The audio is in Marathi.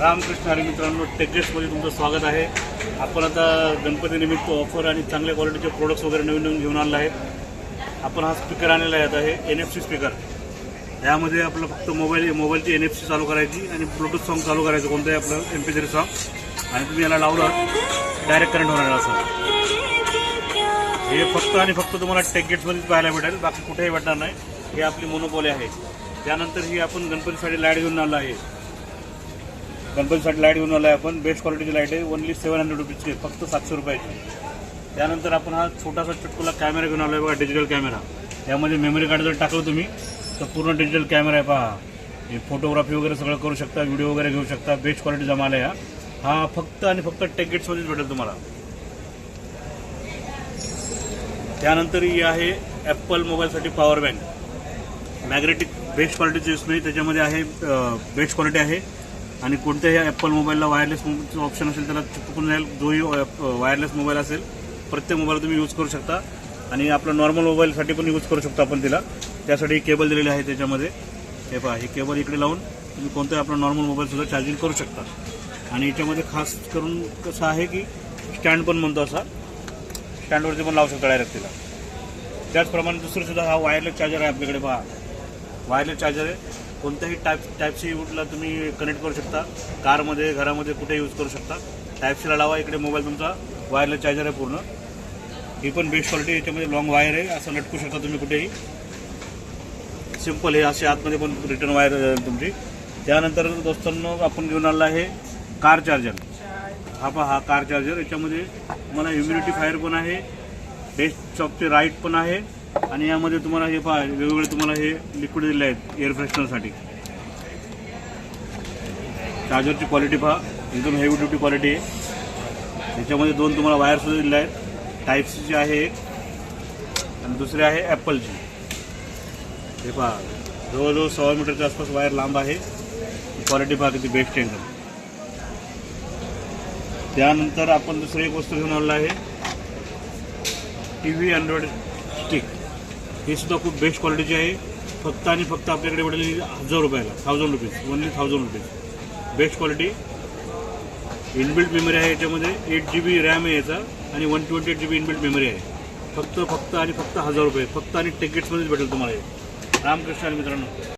रामकृष्ण हरी मित्रांनो, टेकजेट्समध्ये तुमचं स्वागत आहे. आपण आता गणपतीनिमित्त ऑफर आणि चांगल्या क्वालिटीचे प्रोडक्ट्स वगैरे नवीन घेऊन आणला आहे. आपण हा स्पीकर आणलेला आहे. आता हे NFC स्पीकर. यामध्ये आपलं फक्त मोबाईलची NFC चालू करायची आणि ब्लूटूथ सॉन्ग चालू करायचं, कोणतंही आपलं MP3 सॉन्ग, आणि तुम्ही याला लावलं डायरेक्ट करंट होणार असं. हे फक्त आणि फक्त तुम्हाला टेकजेट्समध्येच पाहायला भेटेल, बाकी कुठेही भेटणार नाही. हे आपली मोनोपोली आहे. त्यानंतर ही आपण गणपतीसाठी लाईट घेऊन आणला आहे. गणपतीसाठी लाईट घेऊन आला आहे आपण. बेस्ट क्वालिटीची लाईट आहे. ओनली 700 रुपीजची, फक्त 700 रुपयाची. त्यानंतर आपण हा छोटासा चुटकुला कॅमेरा घेऊन आलो आहे बघा, डिजिटल कॅमेरा. यामध्ये मेमरी कार्ड जर टाकलं तुम्ही तर पूर्ण डिजिटल कॅमेरा आहे पहा. हे फोटोग्राफी वगैरे सगळं करू शकता, व्हिडिओ वगैरे घेऊ शकता. बेस्ट क्वालिटीचा माल आहे हा फक्त आणि फक्त टेकजेट्समध्येच भेटेल तुम्हाला. त्यानंतर ही आहे ॲपल मोबाईलसाठी पॉवर बँक. मॅग्नेटिक बेस्ट क्वालिटीची नाही, त्याच्यामध्ये आहे बेस्ट क्वालिटी आहे. आणि कोणत्याही ॲपल मोबाईलला वायरलेस ऑप्शन असेल त्याला चिपकून जाईल. जोही वायरलेस मोबाईल असेल प्रत्येक मोबाईल तुम्ही यूज करू शकता. आणि आपला नॉर्मल मोबाईलसाठी पण यूज करू शकता आपण तिला. त्यासाठी केबल दिलेली आहे त्याच्यामध्ये. हे पहा, ही केबल इकडे लावून तुम्ही कोणताही आपला नॉर्मल मोबाईलसुद्धा चार्जिंग करू शकता. आणि याच्यामध्ये खास करून कसं आहे की स्टँड पण म्हणतो, असा स्टँडवरती पण लावू शकता डायरेक्ट तिला. त्याचप्रमाणे दुसरंसुद्धा हा वायरलेस चार्जर आहे आपल्याकडे पहा. वायरलेस चार्जर आहे. कोणत्याही टाईप सी यूजला तुम्ही कनेक्ट करू शकता. कारमध्ये, घरामध्ये कुठे यूज करू शकता. टाईप सीला लावा, इकडे मोबाईल तुमचा वायरलेस चार्जर आहे पूर्ण. ही पण बेस्ट क्वालिटी. याच्यामध्ये लॉंग वायर आहे, असं लटकू शकता तुम्ही कुठेही. सिम्पल हे असे आतमध्ये पण रिटर्न वायर तुमची. त्यानंतर दोस्तांनो आपण घेऊन आला आहे कार चार्जर. हा पहा, हा कार चार्जर. याच्यामध्ये तुम्हाला ह्युमिडिफायर पण आहे, बेस्ट शॉपचे राईट पण आहे. आणि यामध्ये तुम्हाला हे पहा, वेगवेगळे तुम्हाला हे लिक्विड दिले आहेत एअर फ्रेशनरसाठी. चार्जरची क्वालिटी पहा, एकदम हेवी ड्युटी क्वालिटी आहे. त्याच्यामध्ये दोन तुम्हाला वायर सुद्धा दिले आहेत. टाईप सीची आहे एक आणि दुसरी आहे ॲपलची. हे पहा, जवळजवळ 1.25 मीटरच्या आसपास वायर लांब आहे. क्वालिटी पहा किती बेस्ट आहे एकदम. त्यानंतर आपण दुसरी एक वस्तू घेऊन आलेला आहे, TV अँड्रॉइड स्टिक. हे सुद्धा खूप बेस्ट क्वालिटीचे आहे. फक्त आणि फक्त आपल्याकडे भेटेल 1000 रुपयाला. 1000 rupees, only 1000 rupees. Best quality. Inbuilt memory आहे याच्यामध्ये. 8 GB रॅम आहे याचा आणि 128 GB इनबिल्ट मेमरी आहे. फक्त आणि फक्त 1000 रुपये. फक्त आणि टेकजेट्समध्येच भेटेल तुम्हाला. रामकृष्ण मित्रांनो.